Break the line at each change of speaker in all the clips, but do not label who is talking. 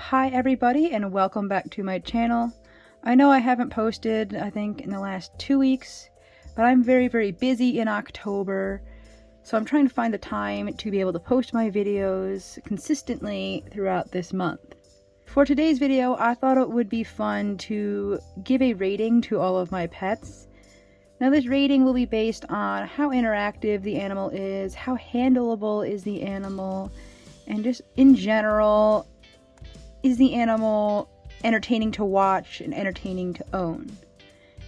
Hi everybody and welcome back to my channel. I know I haven't posted, I think, in the last 2 weeks, but I'm very busy in October, so I'm trying to find the time to be able to post my videos consistently throughout this month. For today's video, I thought it would be fun to give a rating to all of my pets. Now this rating will be based on how interactive the animal is, how handleable is the animal, and just in general, is the animal entertaining to watch and entertaining to own?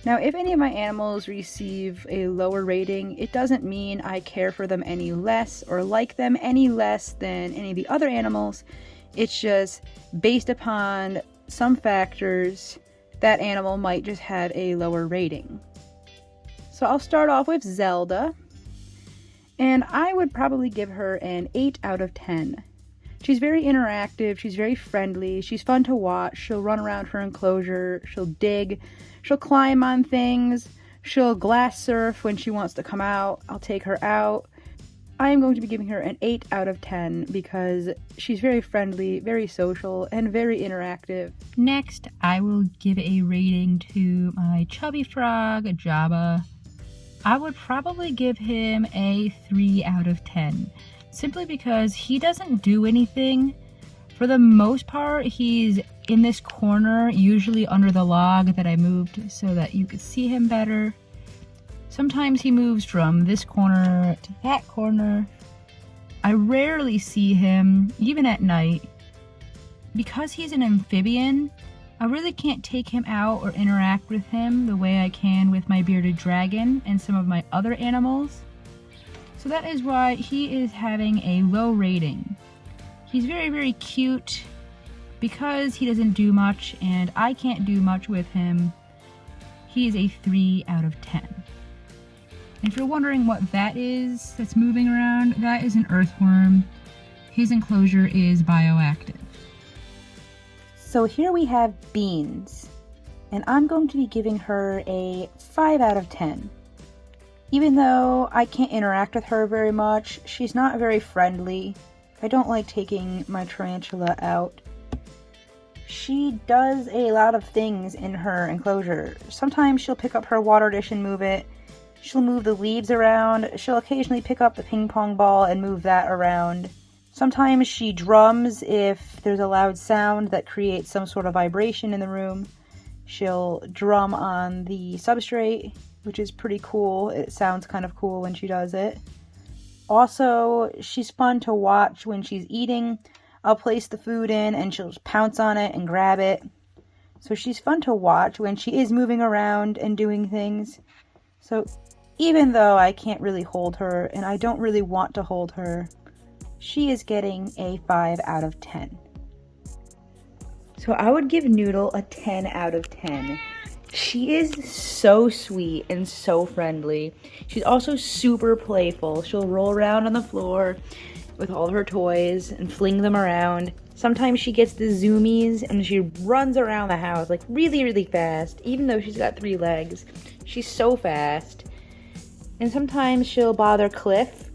Now, if any of my animals receive a lower rating, it doesn't mean I care for them any less or like them any less than any of the other animals. It's just based upon some factors, that animal might just have a lower rating. So I'll start off with Zelda, and I would probably give her an 8 out of 10. She's very interactive, she's very friendly, she's fun to watch, she'll run around her enclosure, she'll dig, she'll climb on things, she'll glass surf when she wants to come out. I'll take her out. I am going to be giving her an 8 out of 10 because she's very friendly, very social, and very interactive.
Next, I will give a rating to my chubby frog, Jabba. I would probably give him a 3 out of 10. Simply because he doesn't do anything. For the most part, he's in this corner, usually under the log that I moved so that you could see him better. Sometimes he moves from this corner to that corner. I rarely see him, even at night. Because he's an amphibian, I really can't take him out or interact with him the way I can with my bearded dragon and some of my other animals. So that is why he is having a low rating. He's very cute because he doesn't do much and I can't do much with him. He is a 3 out of 10. And if you're wondering what that is that's moving around, that is an earthworm. His enclosure is bioactive.
So here we have Beans, and I'm going to be giving her a 5 out of 10. Even though I can't interact with her very much, she's not very friendly. I don't like taking my tarantula out. She does a lot of things in her enclosure. Sometimes she'll pick up her water dish and move it. She'll move the leaves around. She'll occasionally pick up the ping pong ball and move that around. Sometimes she drums if there's a loud sound that creates some sort of vibration in the room. She'll drum on the substrate, which is pretty cool. It sounds kind of cool when she does it. Also, she's fun to watch when she's eating. I'll place the food in and she'll just pounce on it and grab it. So she's fun to watch when she is moving around and doing things. So even though I can't really hold her and I don't really want to hold her, she is getting a 5 out of 10. So I would give Noodle a 10 out of 10. She is so sweet and so friendly. She's also super playful. She'll roll around on the floor with all of her toys and fling them around. Sometimes she gets the zoomies and she runs around the house like really fast, even though she's got 3 legs. She's so fast. And sometimes she'll bother Cliff.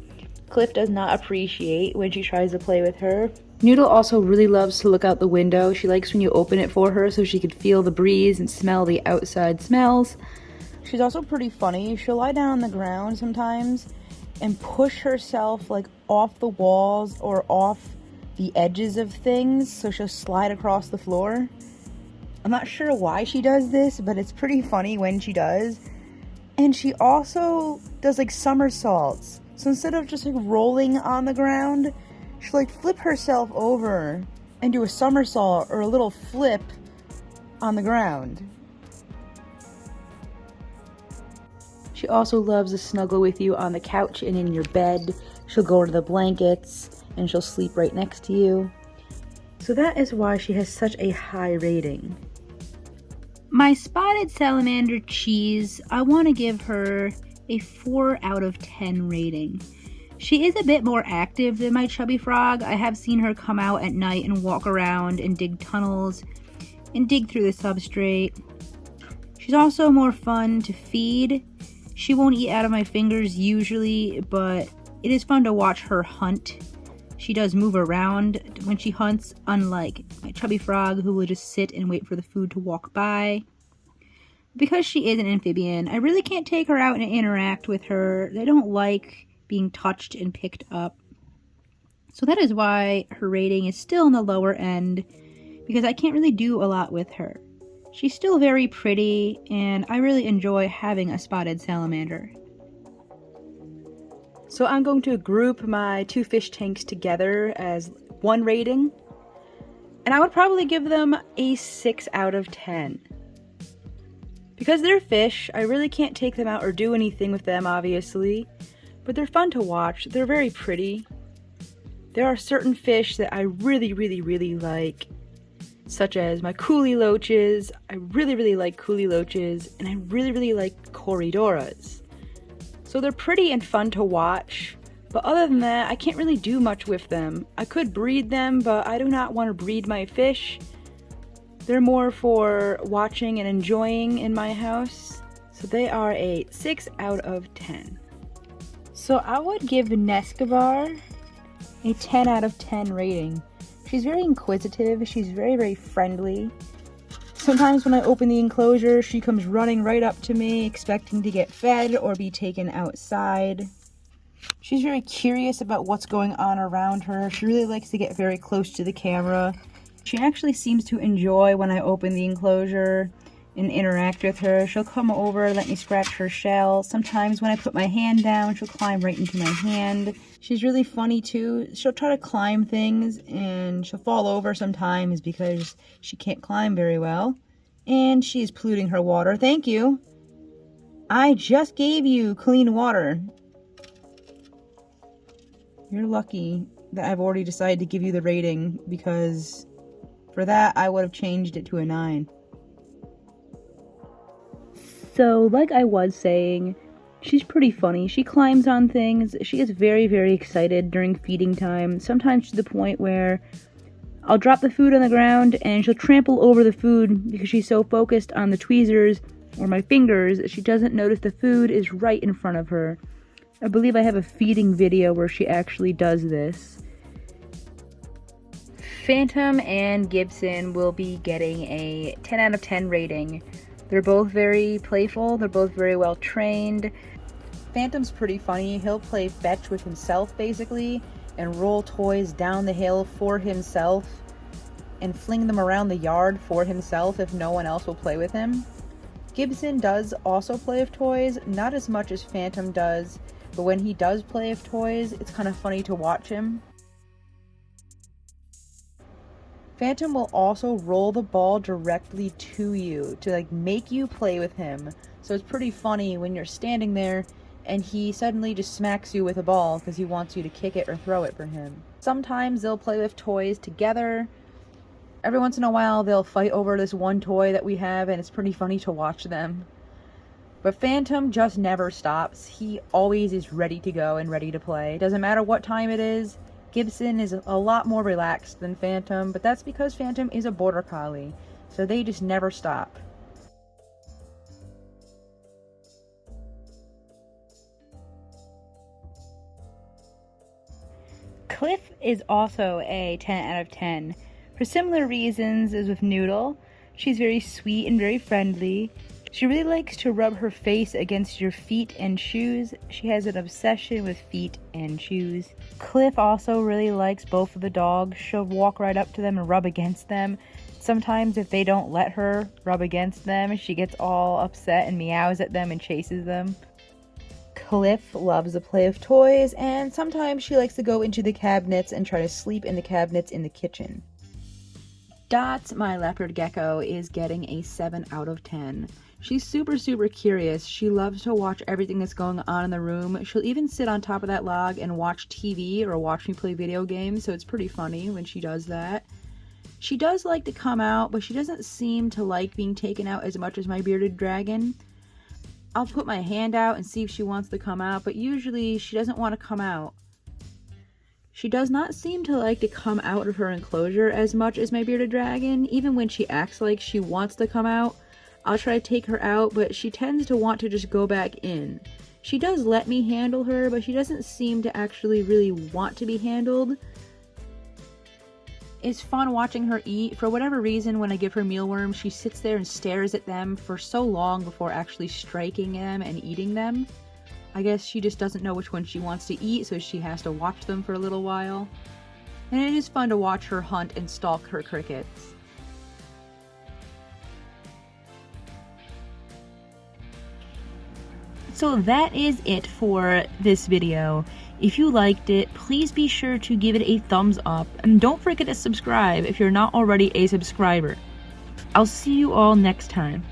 Cliff does not appreciate when she tries to play with her. Noodle also really loves to look out the window. She likes when you open it for her so she could feel the breeze and smell the outside smells. She's also pretty funny. She'll lie down on the ground sometimes and push herself like off the walls or off the edges of things, so she'll slide across the floor. I'm not sure why she does this, but it's pretty funny when she does. And she also does like somersaults. So instead of just like rolling on the ground, she'll like flip herself over and do a somersault or a little flip on the ground. She also loves to snuggle with you on the couch and in your bed. She'll go to the blankets and she'll sleep right next to you. So that is why she has such a high rating. My spotted salamander Cheese, I want to give her a 4 out of 10 rating. She is a bit more active than my chubby frog. I have seen her come out at night and walk around and dig tunnels and dig through the substrate. She's also more fun to feed. She won't eat out of my fingers usually, but it is fun to watch her hunt. She does move around when she hunts, unlike my chubby frog who will just sit and wait for the food to walk by. Because she is an amphibian, I really can't take her out and interact with her. They don't like being touched and picked up. So that is why her rating is still in the lower end, because I can't really do a lot with her. She's still very pretty, and I really enjoy having a spotted salamander. So I'm going to group my two fish tanks together as one rating, and I would probably give them a 6 out of 10. Because they're fish, I really can't take them out or do anything with them, obviously, but they're fun to watch. They're very pretty. There are certain fish that I really like, such as my coolie loaches. I really like coolie loaches, and I really like corridoras. So they're pretty and fun to watch, but other than that, I can't really do much with them. I could breed them, but I do not want to breed my fish. They're more for watching and enjoying in my house. So they are a 6 out of 10. So I would give Nesgovar a 10 out of 10 rating. She's very inquisitive, she's very friendly. Sometimes when I open the enclosure, she comes running right up to me, expecting to get fed or be taken outside. She's very curious about what's going on around her. She really likes to get very close to the camera. She actually seems to enjoy when I open the enclosure and interact with her. She'll come over, let me scratch her shell. Sometimes when I put my hand down, she'll climb right into my hand. She's really funny too. She'll try to climb things and she'll fall over sometimes because she can't climb very well. And she's polluting her water. Thank you. I just gave you clean water. You're lucky that I've already decided to give you the rating, because for that I would have changed it to a 9. So, like I was saying, she's pretty funny. She climbs on things. She gets very excited during feeding time, sometimes to the point where I'll drop the food on the ground and she'll trample over the food because she's so focused on the tweezers or my fingers that she doesn't notice the food is right in front of her. I believe I have a feeding video where she actually does this. Phantom and Gibson will be getting a 10 out of 10 rating. They're both very playful, they're both very well trained. Phantom's pretty funny. He'll play fetch with himself basically and roll toys down the hill for himself and fling them around the yard for himself if no one else will play with him. Gibson does also play with toys, not as much as Phantom does, but when he does play with toys, it's kind of funny to watch him. Phantom will also roll the ball directly to you to make you play with him. So it's pretty funny when you're standing there and he suddenly just smacks you with a ball because he wants you to kick it or throw it for him. Sometimes they'll play with toys together. Every once in a while they'll fight over this one toy that we have, and it's pretty funny to watch them. But Phantom just never stops. He always is ready to go and ready to play. Doesn't matter what time it is. Gibson is a lot more relaxed than Phantom, but that's because Phantom is a border collie, so they just never stop. Cliff is also a 10 out of 10. For similar reasons as with Noodle, she's very sweet and very friendly. She really likes to rub her face against your feet and shoes. She has an obsession with feet and shoes. Cliff also really likes both of the dogs. She'll walk right up to them and rub against them. Sometimes if they don't let her rub against them, she gets all upset and meows at them and chases them. Cliff loves to play with toys, and sometimes she likes to go into the cabinets and try to sleep in the cabinets in the kitchen. Dots, my leopard gecko, is getting a 7 out of 10. She's super curious. She loves to watch everything that's going on in the room. She'll even sit on top of that log and watch TV or watch me play video games, so it's pretty funny when she does that. She does like to come out, but she doesn't seem to like being taken out as much as my bearded dragon. I'll put my hand out and see if she wants to come out, but usually she doesn't want to come out. She does not seem to like to come out of her enclosure as much as my bearded dragon. Even when she acts like she wants to come out, I'll try to take her out, but she tends to want to just go back in. She does let me handle her, but she doesn't seem to actually really want to be handled. It's fun watching her eat. For whatever reason, when I give her mealworms, she sits there and stares at them for so long before actually striking them and eating them. I guess she just doesn't know which one she wants to eat, so she has to watch them for a little while. And it is fun to watch her hunt and stalk her crickets. So that is it for this video. If you liked it, please be sure to give it a thumbs up, and don't forget to subscribe if you're not already a subscriber. I'll see you all next time.